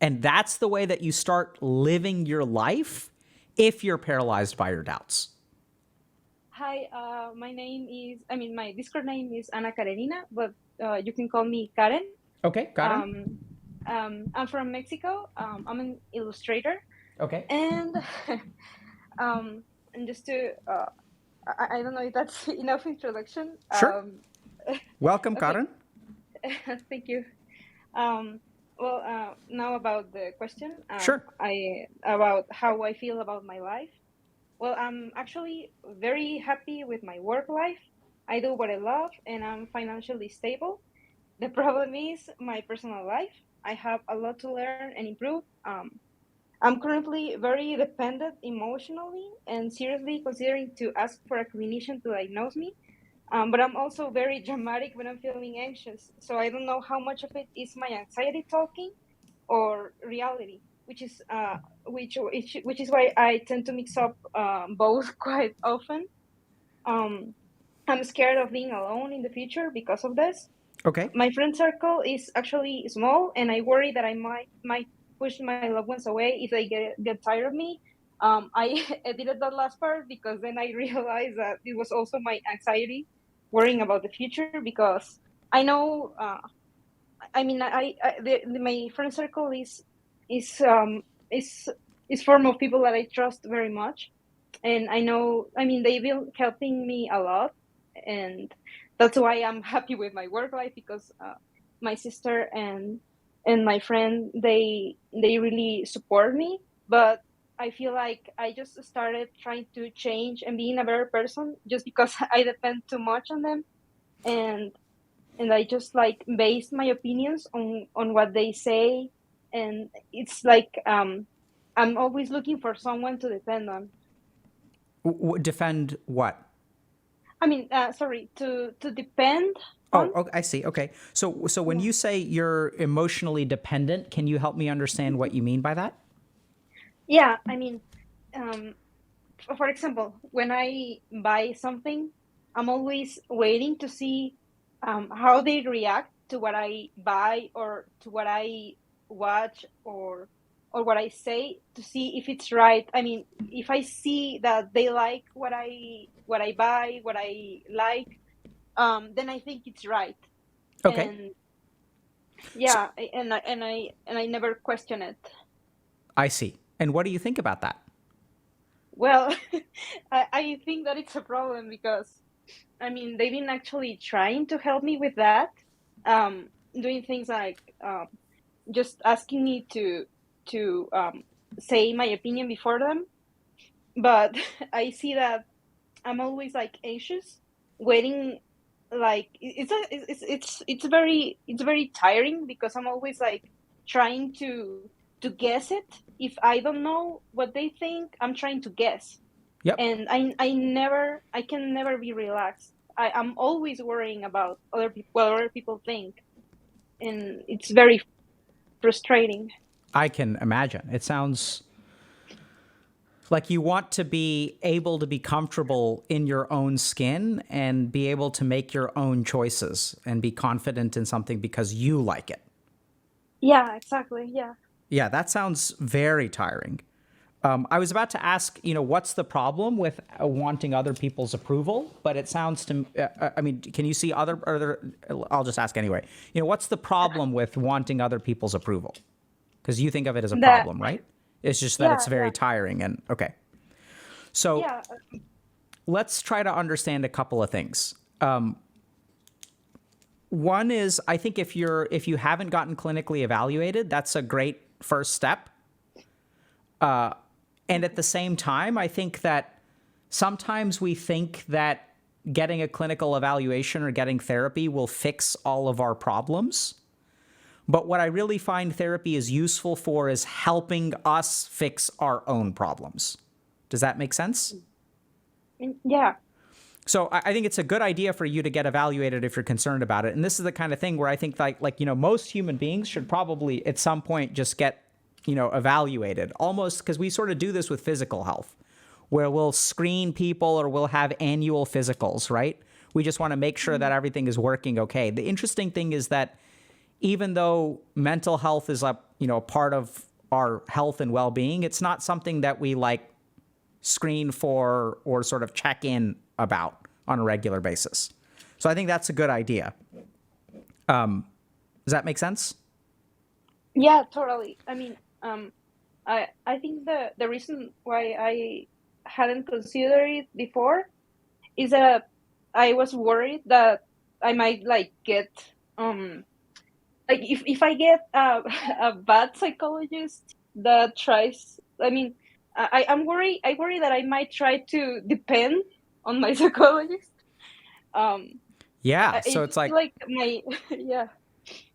And that's the way that you start living your life if you're paralyzed by your doubts. Hi, my Discord name is Ana Karenina, but you can call me Karen. Okay, Karen. Um, I'm from Mexico. I'm an illustrator, Okay. and and just to I don't know if that's enough introduction. Sure. Welcome, Okay, Karen. thank you. Um, now about the question, Sure. I about how I feel about my life. Well, I'm actually very happy with my work life. I do what I love, and I'm financially stable. The problem is my personal life. I have a lot to learn and improve. I'm currently very dependent emotionally and seriously considering to ask for a clinician to diagnose me. But I'm also very dramatic when I'm feeling anxious. So I don't know how much of it is my anxiety talking or reality, which is why I tend to mix up both quite often. Um, I'm scared of being alone in the future because of this. Okay. My friend circle is actually small, and I worry that I might push my loved ones away if they get tired of me. I edited that last part because then I realized that it was also my anxiety, worrying about the future because I know. I mean, my friend circle is um is is form of people that I trust very much, and I know. I mean, they've been helping me a lot, and that's why I'm happy with my work life because my sister and my friend they really support me. But I feel like I just started trying to change and being a better person just because I depend too much on them, and I just like base my opinions on what they say, and it's like I'm always looking for someone to depend on. Defend what? I mean, sorry, to depend Oh, on. okay, I see. Okay. So when Yeah. you say you're emotionally dependent, can you help me understand what you mean by that? Yeah, I mean, um, for example, when I buy something, I'm always waiting to see how they react to what I buy or to what I watch or what I say to see if it's right. I mean, if I see that they like what I buy, what I like, then I think it's right. Okay. And So yeah, and I never question it. I see. And what do you think about that? Well, I think that it's a problem because I mean, they've been actually trying to help me with that, doing things like just asking me to say my opinion before them. But I see that I'm always like anxious, waiting. Like it's very tiring because I'm always like trying to guess it. If I don't know what they think, I'm trying to guess, Yep. and I can never be relaxed. I'm always worrying about other people, what other people think, and it's very frustrating. I can imagine. It sounds like you want to be able to be comfortable in your own skin and be able to make your own choices and be confident in something because you like it. Yeah, exactly. Yeah. Yeah, that sounds very tiring. I was about to ask, what's the problem with wanting other people's approval? But it sounds to, I mean, can you see other? I'll just ask anyway. What's the problem with wanting other people's approval? Because you think of it as a That. problem, right? It's just that it's Yeah. very Yeah. tiring. And okay, so Yeah. let's try to understand a couple of things. One is, I think if you haven't gotten clinically evaluated, that's a great first step. And at Okay. the same time, I think that sometimes we think that getting a clinical evaluation or getting therapy will fix all of our problems. But what I really find therapy is useful for is helping us fix our own problems. Does that make sense? Yeah. So I think it's a good idea for you to get evaluated if you're concerned about it. And this is the kind of thing where I think most human beings should probably at some point just get, evaluated, almost because we sort of do this with physical health, where we'll screen people or we'll have annual physicals, right? We just want to make sure that everything is working okay. The interesting thing is that even though mental health is a part of our health and well-being. It's not something that we like screen for or sort of check in about on a regular basis. So I think that's a good idea. Does that make sense? Yeah, totally. I mean, I think the reason why I hadn't considered it before is that I was worried that I might like get like if I get a bad psychologist that tries. I mean, I'm worried. I worry that I might try to depend on my psychologist. Yeah. So It's it's like, like my yeah.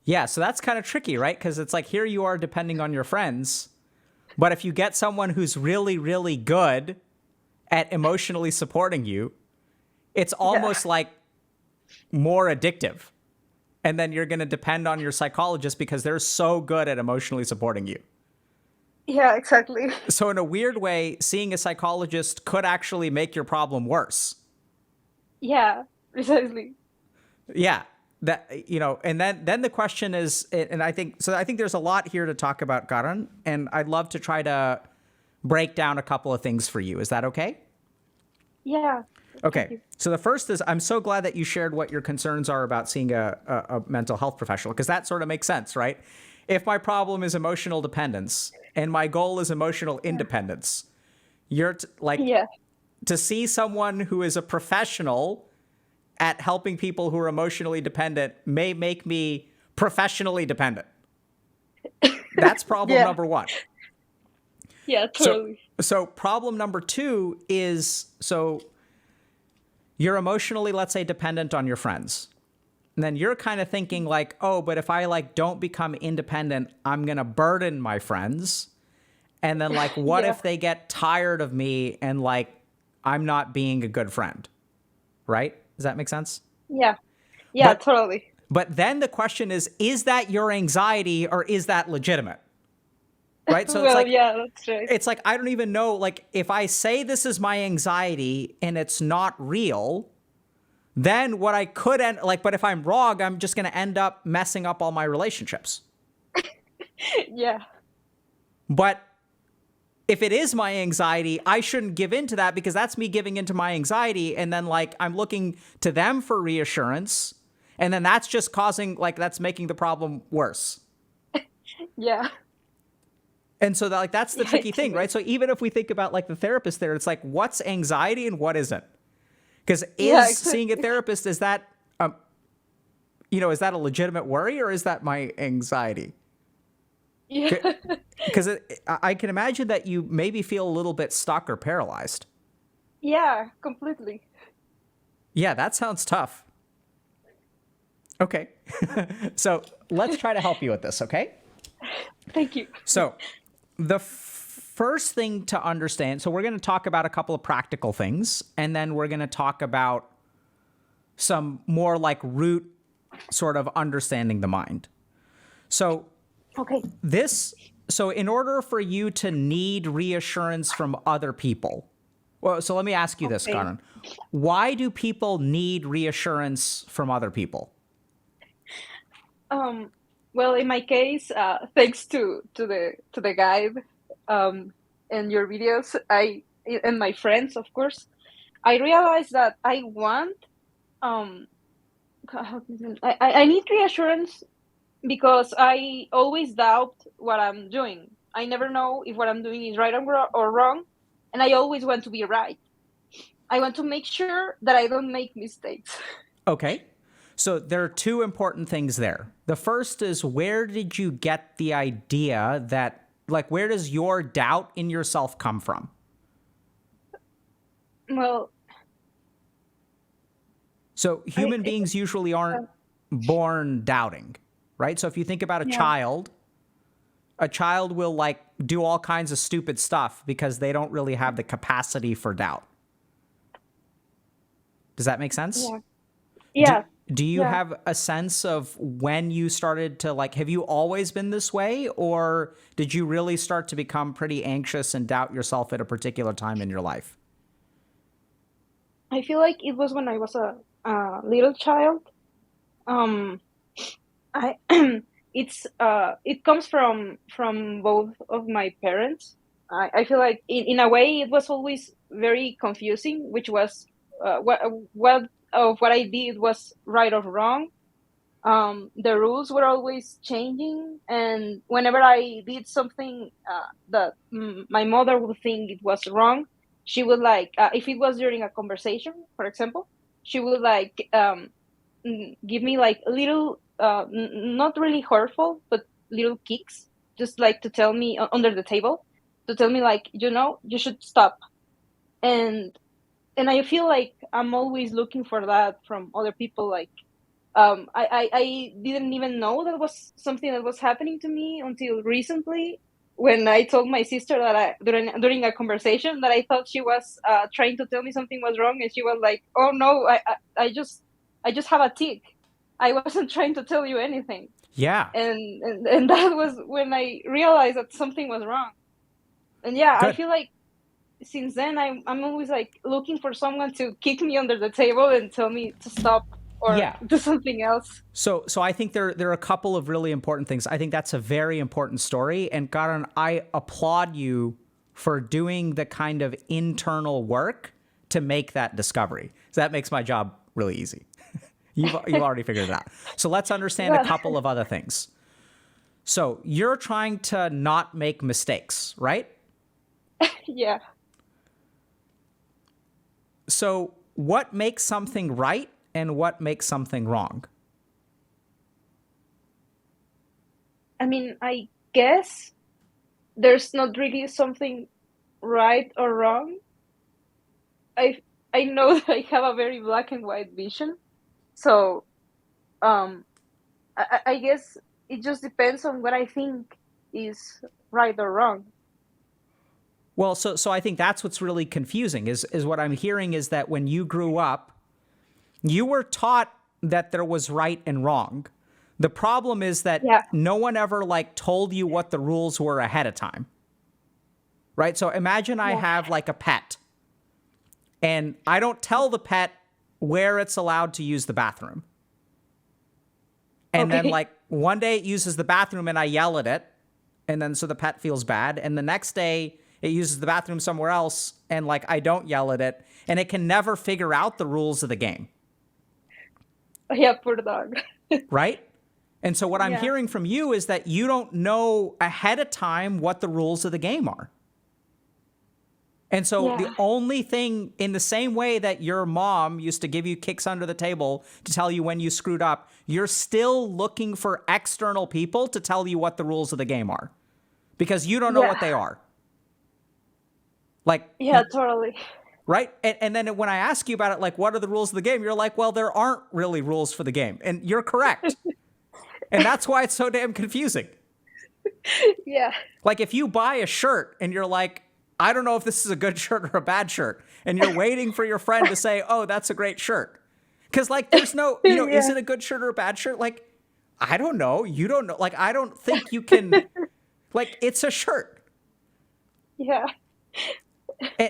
yeah. So that's kind of tricky, right? Because it's like here you are depending on your friends. But if you get someone who's really, really good at emotionally supporting you, it's almost like more addictive. And then you're going to depend on your psychologist because they're so good at emotionally supporting you. Yeah, exactly. So in a weird way, seeing a psychologist could actually make your problem worse. Yeah, precisely. Yeah. And then the question is, and I think there's a lot here to talk about, Karan, and I'd love to try to break down a couple of things for you. Is that okay? Yeah. Okay. So the first is, I'm so glad that you shared what your concerns are about seeing a mental health professional, because that sort of makes sense, right? If my problem is emotional dependence and my goal is emotional independence, you're Yeah. to see someone who is a professional at helping people who are emotionally dependent may make me professionally dependent. That's problem Yeah. number one. Yeah, totally. So problem number two is, so you're emotionally, let's say, dependent on your friends. And then you're kind of thinking like, oh, but if I like don't become independent, I'm going to burden my friends. And then like, what Yeah. if they get tired of me and like, I'm not being a good friend? Right? Does that make sense? Yeah. Yeah, totally. But then the question is that your anxiety or is that legitimate? Right? So Well, yeah, that's right. it's like, I don't even know, like, if I say this is my anxiety and it's not real, then what I could end, like, but if I'm wrong, I'm just going to end up messing up all my relationships. Yeah. But if it is my anxiety, I shouldn't give in to that because that's me giving into my anxiety. And then like, I'm looking to them for reassurance. And then that's just causing, like, that's making the problem worse. Yeah. And so that, like, that's the tricky thing, right? So even if we think about like the therapist there, it's like, what's anxiety and what isn't? Because seeing a therapist, is that, is that a legitimate worry or is that my anxiety? Yeah. Because I can imagine that you maybe feel a little bit stuck or paralyzed. Yeah, completely. Yeah, that sounds tough. Okay. So let's try to help you with this, okay? Thank you. So the first thing to understand, so we're going to talk about a couple of practical things, and then we're going to talk about some more like root sort of understanding the mind. So Okay. so in order for you to need reassurance from other people, well, so let me ask you this, Karan. Why do people need reassurance from other people? Well, in my case, thanks to the guide and your videos, and my friends, of course, I realized that I want I need reassurance because I always doubt what I'm doing. I never know if what I'm doing is right or wrong, and I always want to be right. I want to make sure that I don't make mistakes. Okay. So there are two important things there. The first is, where did you get the idea that, like, where does your doubt in yourself come from? Well, so human beings usually aren't born doubting, right? So if you think about a child will like do all kinds of stupid stuff because they don't really have the capacity for doubt. Does that make sense? Yeah. Yeah. Do you have a sense of when you started to, like, have you always been this way, or did you really start to become pretty anxious and doubt yourself at a particular time in your life? I feel like it was when I was a little child. I it comes from both of my parents. I feel like in a way it was always very confusing, which was what of what I did was right or wrong. The rules were always changing, and whenever I did something that my mother would think it was wrong, she would like, if it was during a conversation, for example, she would like give me like little, not really hurtful, but little kicks, just like to tell me under the table, to tell me like, you should stop. And I feel like I'm always looking for that from other people, like I didn't even know that was something that was happening to me until recently, when I told my sister that during a conversation that I thought she was trying to tell me something was wrong, and she was like, "Oh no, I just have a tick. I wasn't trying to tell you anything." Yeah. And that was when I realized that something was wrong. And yeah, I Good. feel like since then I'm always like looking for someone to kick me under the table and tell me to stop or Yeah. do something else. So I think there are a couple of really important things. I think that's a very important story. And Garan, I applaud you for doing the kind of internal work to make that discovery. So that makes my job really easy. You've already figured it out. So let's understand a couple of other things. So you're trying to not make mistakes, right? Yeah. So what makes something right and what makes something wrong? I mean, I guess there's not really something right or wrong. I I know that I have a very black and white vision. So um I guess it just depends on what I think is right or wrong. Well, so I think that's what's really confusing is what I'm hearing is that when you grew up, you were taught that there was right and wrong. The problem is that Yeah. no one ever like told you what the rules were ahead of time. Right? So imagine I Yeah. have like a pet and I don't tell the pet where it's allowed to use the bathroom. And then Okay. like one day it uses the bathroom and I yell at it. And then so the pet feels bad. And the next day it uses the bathroom somewhere else and like I don't yell at it. And it can never figure out the rules of the game. Yeah, poor dog. Right? And so what I'm Yeah. hearing from you is that you don't know ahead of time what the rules of the game are. And so the Yeah. only thing, in the same way that your mom used to give you kicks under the table to tell you when you screwed up, you're still looking for external people to tell you what the rules of the game are because you don't know what they are. Like, Yeah, totally. right? And then when I ask you about it, like, what are the rules of the game? You're like, well, there aren't really rules for the game. And you're correct. And that's why it's so damn confusing. Yeah. Like if you buy a shirt and you're like, I don't know if this is a good shirt or a bad shirt, and you're waiting for your friend to say, oh, that's a great shirt. Because like there's no, is Yeah. it a good shirt or a bad shirt? Like, I don't know. You don't know. Like, I don't think you can, like, it's a shirt. Yeah.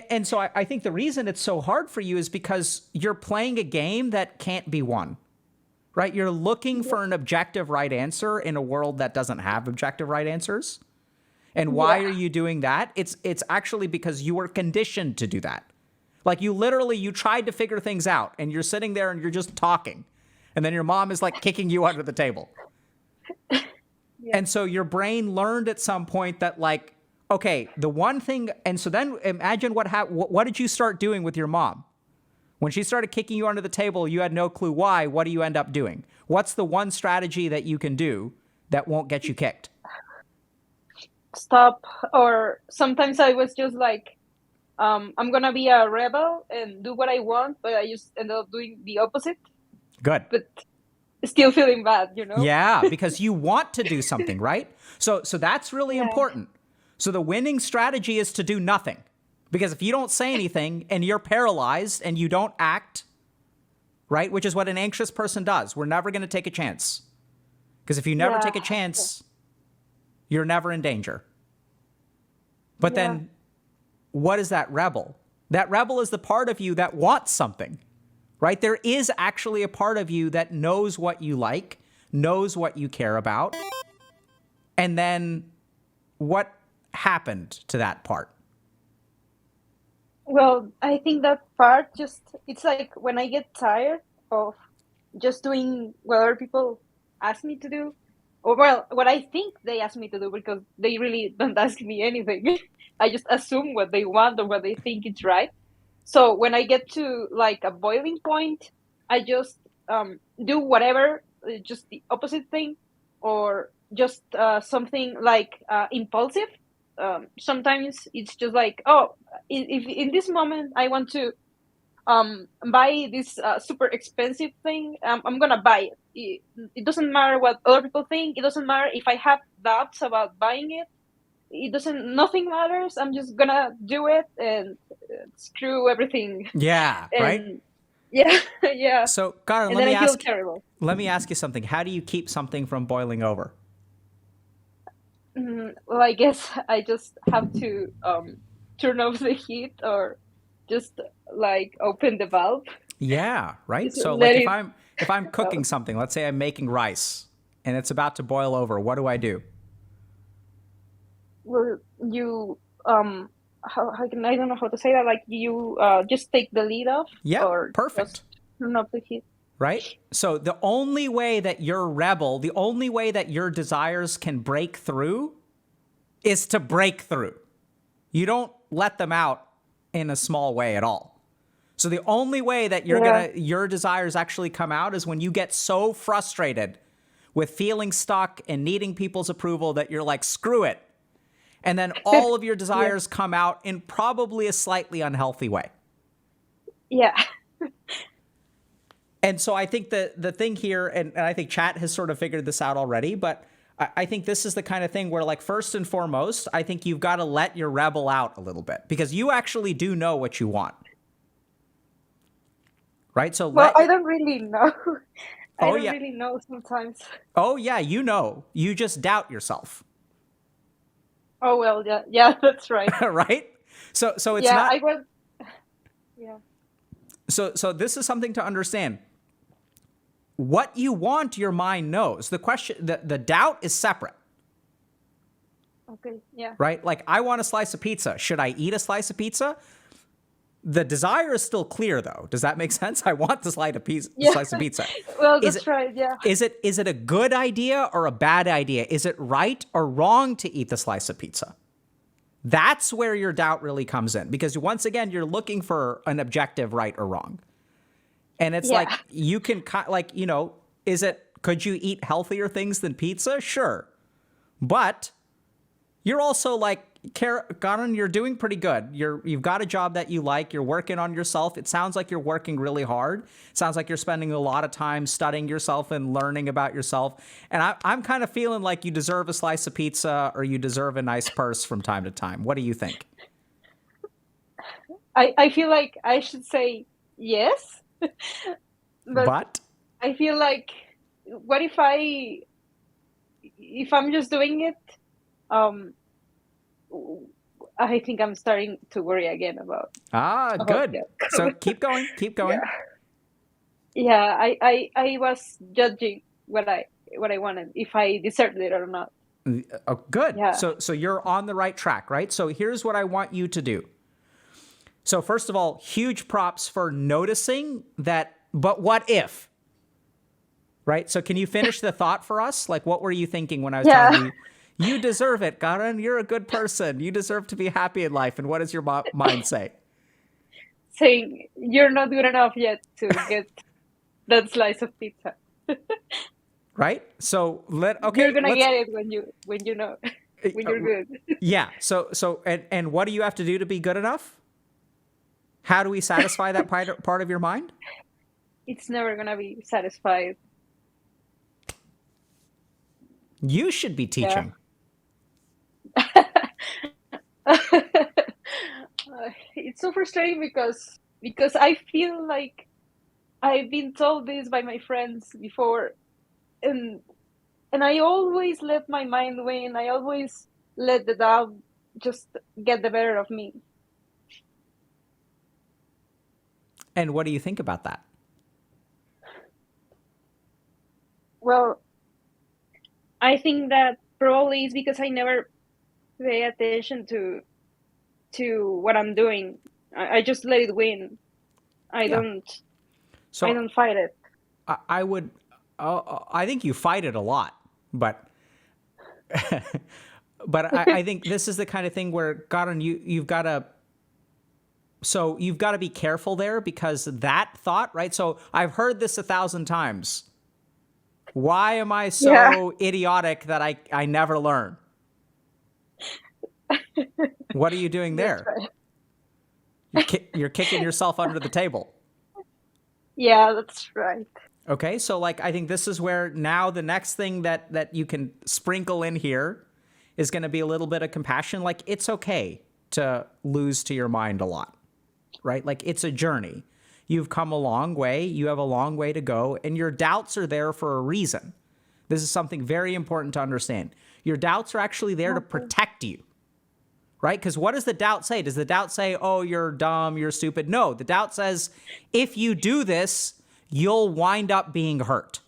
And so I think the reason it's so hard for you is because you're playing a game that can't be won. Right? You're looking for an objective right answer in a world that doesn't have objective right answers. And why are you doing that? It's actually because you were conditioned to do that. Like you tried to figure things out and you're sitting there and you're just talking. And then your mom is like kicking you under the table. Yeah. And so your brain learned at some point that like, okay, the one thing, and so then imagine what did you start doing with your mom? When she started kicking you under the table, you had no clue why. What do you end up doing? What's the one strategy that you can do that won't get you kicked? Stop. Or sometimes I was just like, I'm gonna be a rebel and do what I want, but I just ended up doing the opposite. Good. But still feeling bad, Yeah, because you want to do something, right? So that's really important. So the winning strategy is to do nothing. Because if you don't say anything and you're paralyzed and you don't act, right, which is what an anxious person does, we're never going to take a chance. Because if you never take a chance, you're never in danger. But then what is that rebel? That rebel is the part of you that wants something, right? There is actually a part of you that knows what you like, knows what you care about, And then what happened to that part? Well, I think that part it's like when I get tired of just doing what other people ask me to do, or well, what I think they ask me to do, because they really don't ask me anything. I just assume what they want or what they think is right. So when I get to like a boiling point, I just do whatever, just the opposite thing, or just something like impulsive. Sometimes it's just like, oh, if in this moment I want to buy this super expensive thing, I'm gonna buy it. It doesn't matter what other people think. It doesn't matter if I have doubts about buying it. It doesn't. Nothing matters. I'm just gonna do it and screw everything. Yeah, right? And yeah, yeah. So, Karen, And then I feel terrible. let me ask you something. How do you keep something from boiling over? Well, I guess I just have to turn off the heat, or just like open the valve. Yeah, right? Just So let like it if I'm go. cooking something, let's say I'm making rice and it's about to boil over, what do I do? Well, you how can I don't know how to say that. Like you just take the lid off, Yep, or just perfect. turn off the heat. Right? So the only way that your rebel, the only way that your desires can break through is to break through. You don't let them out in a small way at all. So the only way that Yeah. your desires actually come out is when you get so frustrated with feeling stuck and needing people's approval that you're like, screw it. And then all of your Yeah. desires come out in probably a slightly unhealthy way. Yeah. And so I think the thing here, and I think chat has sort of figured this out already, but I think this is the kind of thing where, like, first and foremost, I think you've got to let your rebel out a little bit because you actually do know what you want. Right? So Well, let I your, don't really know. I oh, don't yeah. really know sometimes. Oh, yeah, you know. You just doubt yourself. Oh well, yeah, yeah, that's right. Right? So it's Yeah, not, I was. Yeah. so this is something to understand. What you want, your mind knows. The question, the doubt is separate. Okay. Yeah. Right? Like, I want a slice of pizza. Should I eat a slice of pizza? The desire is still clear, though. Does that make sense? I want the Yeah. slice of pizza. Well, Is that's it right. Yeah. is it a good idea or a bad idea? Is it right or wrong to eat the slice of pizza? That's where your doubt really comes in, because once again, you're looking for an objective right or wrong. And it's like, Yeah. you can, like, is it, could you eat healthier things than pizza? Sure. But you're also like, Karan, you're doing pretty good. You've got a job that you like. You're working on yourself. It sounds like you're working really hard. It sounds like you're spending a lot of time studying yourself and learning about yourself. And I'm kind of feeling like you deserve a slice of pizza or you deserve a nice purse from time to time. What do you think? I feel like I should say yes, but But I feel like, what if I'm just doing it? Um, I think I'm starting to worry again about good. the So outcome. keep going. Keep Yeah. going. Yeah, I was judging what I wanted, if I deserved it or not. Oh, good. Yeah. So you're on the right track, right? So here's what I want you to do. So first of all, huge props for noticing that, but what if? Right? So can you finish the thought for us? Like, what were you thinking when I was telling Yeah. you, you deserve it, Karen, you're a good person. You deserve to be happy in life. And what does your mind say? Saying you're not good enough yet to get that slice of pizza. Right? So You're gonna let's, get it when you know when you're good. yeah. And what do you have to do to be good enough? How do we satisfy that part of your mind? It's never gonna be satisfied. You should be Yeah. teaching. It's so frustrating because I feel like I've been told this by my friends before, and I always let my mind win. I always let the doubt just get the better of me. And what do you think about that? Well, I think that probably it's because I never pay attention to what I'm doing. I just let it win. I Yeah. don't I So don't fight it. I would, I think you fight it a lot, but, but I think this is the kind of thing where, God, you've got to, so you've got to be careful there, because that thought, right? So I've heard this 1,000 times. Why am I Yeah. so idiotic that I never learn? What are you doing That's there? right. You're kicking yourself under the table. Yeah, that's right. Okay, so like I think this is where now the next thing that you can sprinkle in here is going to be a little bit of compassion. Like, it's okay to lose to your mind a lot, right? Like, it's a journey. You've come a long way. You have a long way to go, and your doubts are there for a reason. This is something very important to understand. Your doubts are actually there to Okay. protect you, right? Because what does the doubt say? Does the doubt say, oh, you're dumb, you're stupid? No, the doubt says, if you do this, you'll wind up being hurt.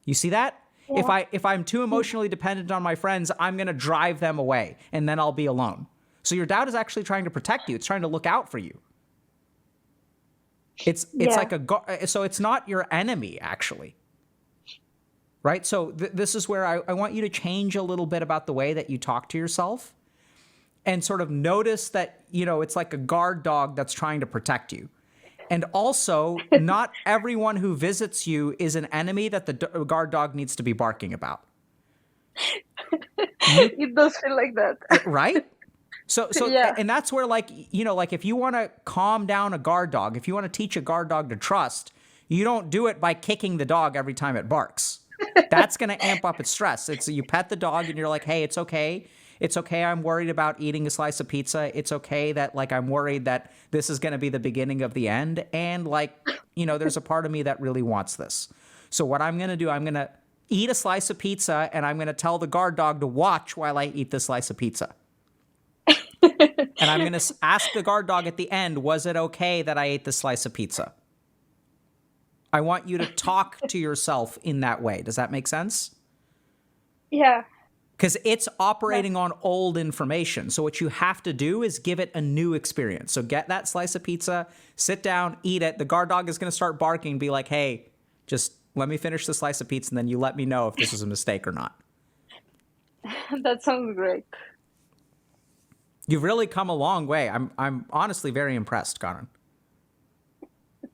You see that? Yeah. If I'm too emotionally dependent on my friends, I'm going to drive them away, and then I'll be alone. So your doubt is actually trying to protect you. It's trying to look out for you. It's Yeah. like so it's not your enemy, actually. Right? So this is where I want you to change a little bit about the way that you talk to yourself, and sort of notice that, it's like a guard dog that's trying to protect you. And also, not everyone who visits you is an enemy that the guard dog needs to be barking about. You It does feel like that. right? Yeah. And that's where, like, like if you want to calm down a guard dog, if you want to teach a guard dog to trust, you don't do it by kicking the dog every time it barks. That's going to amp up its stress. It's you pet the dog and you're like, hey, it's okay. It's okay. I'm worried about eating a slice of pizza. It's okay that, like, I'm worried that this is going to be the beginning of the end. And, like, there's a part of me that really wants this. So what I'm going to do, I'm going to eat a slice of pizza, and I'm going to tell the guard dog to watch while I eat this slice of pizza. And I'm going to ask the guard dog at the end, was it okay that I ate this slice of pizza? I want you to talk to yourself in that way. Does that make sense? Yeah. Because it's operating on old information. So what you have to do is give it a new experience. So get that slice of pizza, sit down, eat it. The guard dog is going to start barking, be like, hey, just let me finish the slice of pizza, and then you let me know if this is a mistake or not. That sounds great. You've really come a long way. I'm honestly very impressed, Karan.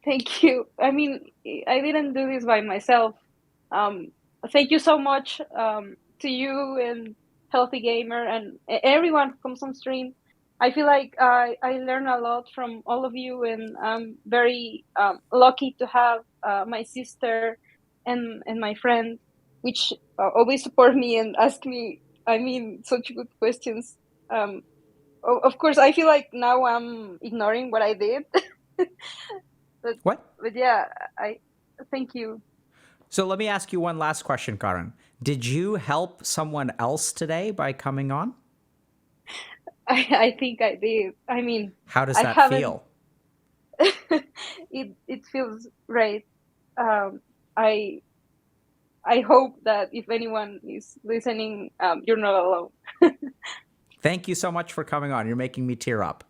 Thank you. I mean, I didn't do this by myself. Thank you so much to you and Healthy Gamer and everyone who comes on stream. I feel like I learn a lot from all of you, and I'm very lucky to have my sister and my friend, which always support me and ask me, I mean, such good questions. Of course, I feel like now I'm ignoring what I did. but What? but yeah, I thank you. So let me ask you one last question, Karan. Did you help someone else today by coming on? I think I did. I mean, How does I that haven't. feel? It feels great. I hope that if anyone is listening, you're not alone. Thank you so much for coming on. You're making me tear up.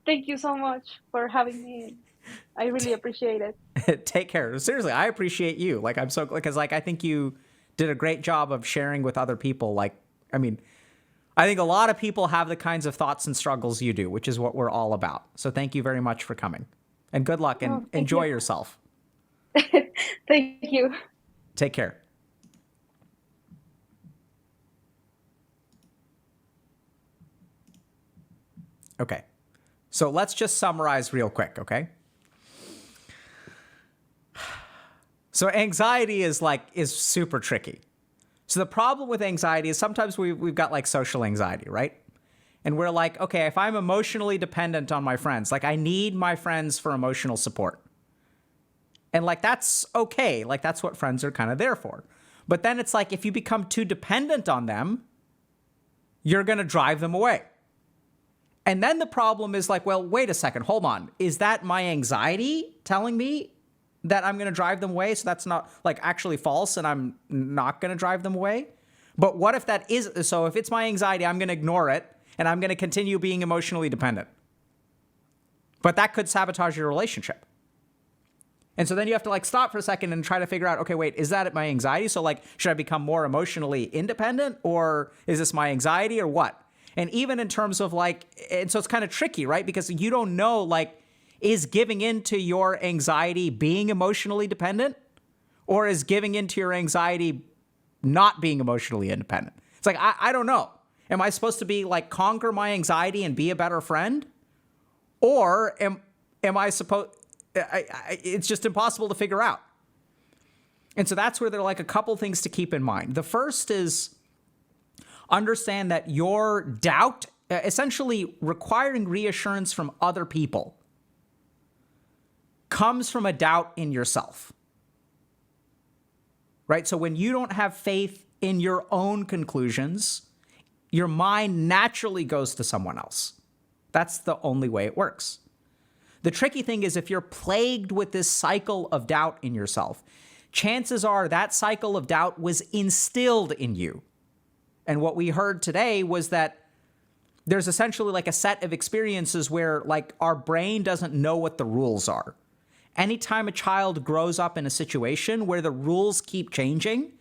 Thank you so much for having me. I really appreciate it. Take care. Seriously, I appreciate you. Like, I'm so, because, like, I think you did a great job of sharing with other people. Like, I mean, I think a lot of people have the kinds of thoughts and struggles you do, which is what we're all about. So thank you very much for coming, and good luck, and Thank enjoy you. yourself. Thank you. Take care. Okay. So let's just summarize real quick, okay? So anxiety is super tricky. So the problem with anxiety is sometimes we've got like social anxiety, right? And we're like, okay, if I'm emotionally dependent on my friends, like I need my friends for emotional support. And like, that's okay. Like, that's what friends are kind of there for. But then it's like, if you become too dependent on them, you're going to drive them away. And then the problem is like, well, wait a second, hold on. Is that my anxiety telling me that I'm going to drive them away? So that's not like actually false, and I'm not going to drive them away? But what if that is, so if it's my anxiety, I'm going to ignore it and I'm going to continue being emotionally dependent. But that could sabotage your relationship. And so then you have to like stop for a second and try to figure out, okay, wait, is that my anxiety? So like, should I become more emotionally independent, or is this my anxiety, or what? And even in terms of like, and so it's kind of tricky, right? Because you don't know, like, is giving in to your anxiety being emotionally dependent, or is giving into your anxiety not being emotionally independent? It's like, I don't know. Am I supposed to be like conquer my anxiety and be a better friend? Or am I supposed, it's just impossible to figure out. And so that's where there are like a couple things to keep in mind. The first is understand that your doubt, essentially requiring reassurance from other people, comes from a doubt in yourself. Right? So when you don't have faith in your own conclusions, your mind naturally goes to someone else. That's the only way it works. The tricky thing is if you're plagued with this cycle of doubt in yourself, chances are that cycle of doubt was instilled in you. And what we heard today was that there's essentially like a set of experiences where like our brain doesn't know what the rules are. Anytime a child grows up in a situation where the rules keep changing,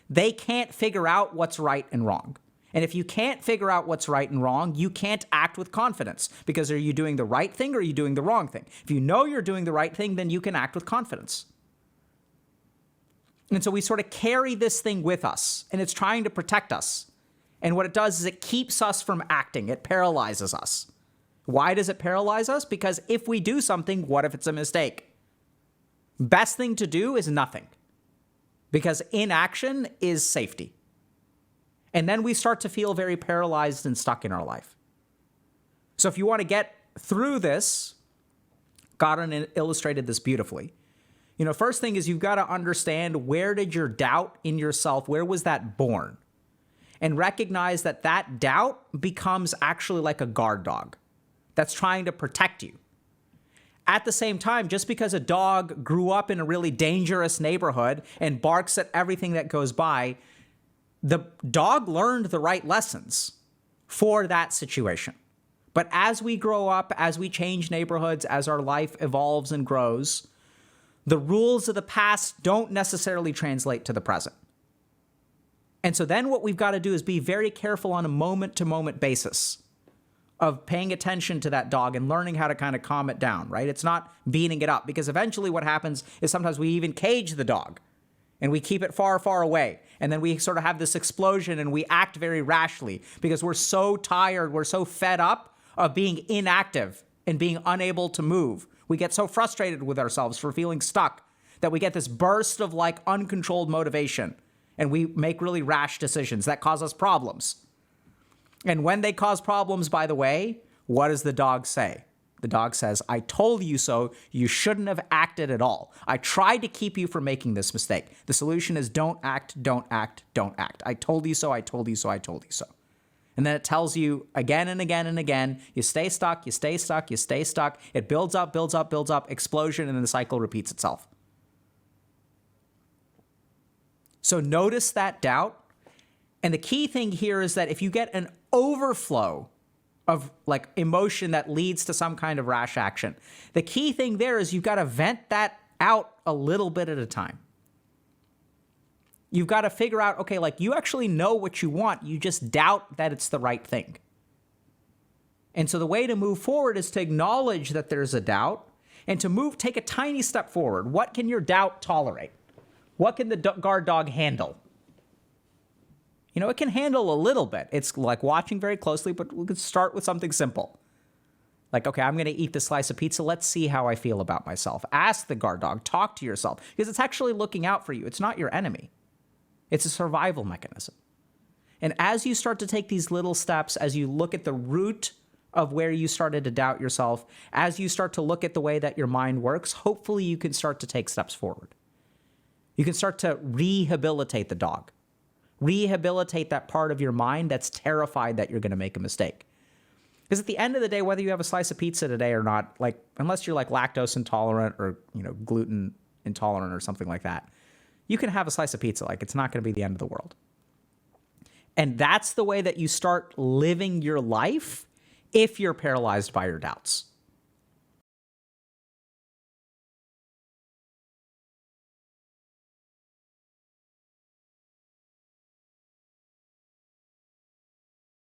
they can't figure out what's right and wrong. And if you can't figure out what's right and wrong, you can't act with confidence, because are you doing the right thing or are you doing the wrong thing? If you know you're doing the right thing, then you can act with confidence. And so we sort of carry this thing with us, and it's trying to protect us. And what it does is it keeps us from acting. It paralyzes us. Why does it paralyze us? Because if we do something, what if it's a mistake? Best thing to do is nothing, because inaction is safety. And then we start to feel very paralyzed and stuck in our life. So if you want to get through this, Godwin illustrated this beautifully. You know, first thing is you've got to understand, where did your doubt in yourself, where was that born? And recognize that that doubt becomes actually like a guard dog that's trying to protect you. At the same time, just because a dog grew up in a really dangerous neighborhood and barks at everything that goes by, the dog learned the right lessons for that situation. But as we grow up, as we change neighborhoods, as our life evolves and grows, the rules of the past don't necessarily translate to the present. And so then what we've got to do is be very careful on a moment-to-moment basis of paying attention to that dog and learning how to kind of calm it down, right? It's not beating it up, because eventually what happens is sometimes we even cage the dog and we keep it far, far away. And then we sort of have this explosion and we act very rashly because we're so tired, we're so fed up of being inactive and being unable to move. We get so frustrated with ourselves for feeling stuck that we get this burst of like uncontrolled motivation, and we make really rash decisions that cause us problems. And when they cause problems, by the way, what does the dog say? The dog says, I told you so. You shouldn't have acted at all. I tried to keep you from making this mistake. The solution is don't act, don't act, don't act. I told you so, I told you so, I told you so. And then it tells you again and again and again, you stay stuck, you stay stuck, you stay stuck. It builds up, builds up, builds up, explosion, and then the cycle repeats itself. So notice that doubt. And the key thing here is that if you get an overflow of like emotion that leads to some kind of rash action, the key thing there is you've got to vent that out a little bit at a time. You've got to figure out, okay, like you actually know what you want, you just doubt that it's the right thing. And so the way to move forward is to acknowledge that there's a doubt and to take a tiny step forward. What can your doubt tolerate? What can the guard dog handle? You know, it can handle a little bit. It's like watching very closely, but we could start with something simple. Like, okay, I'm going to eat this slice of pizza. Let's see how I feel about myself. Ask the guard dog. Talk to yourself, because it's actually looking out for you. It's not your enemy. It's a survival mechanism. And as you start to take these little steps, as you look at the root of where you started to doubt yourself, as you start to look at the way that your mind works, hopefully you can start to take steps forward. You can start to rehabilitate the dog. Rehabilitate that part of your mind that's terrified that you're going to make a mistake. Because at the end of the day, whether you have a slice of pizza today or not, like unless you're like lactose intolerant or, you know, gluten intolerant or something like that, you can have a slice of pizza. Like, it's not going to be the end of the world. And that's the way that you start living your life if you're paralyzed by your doubts.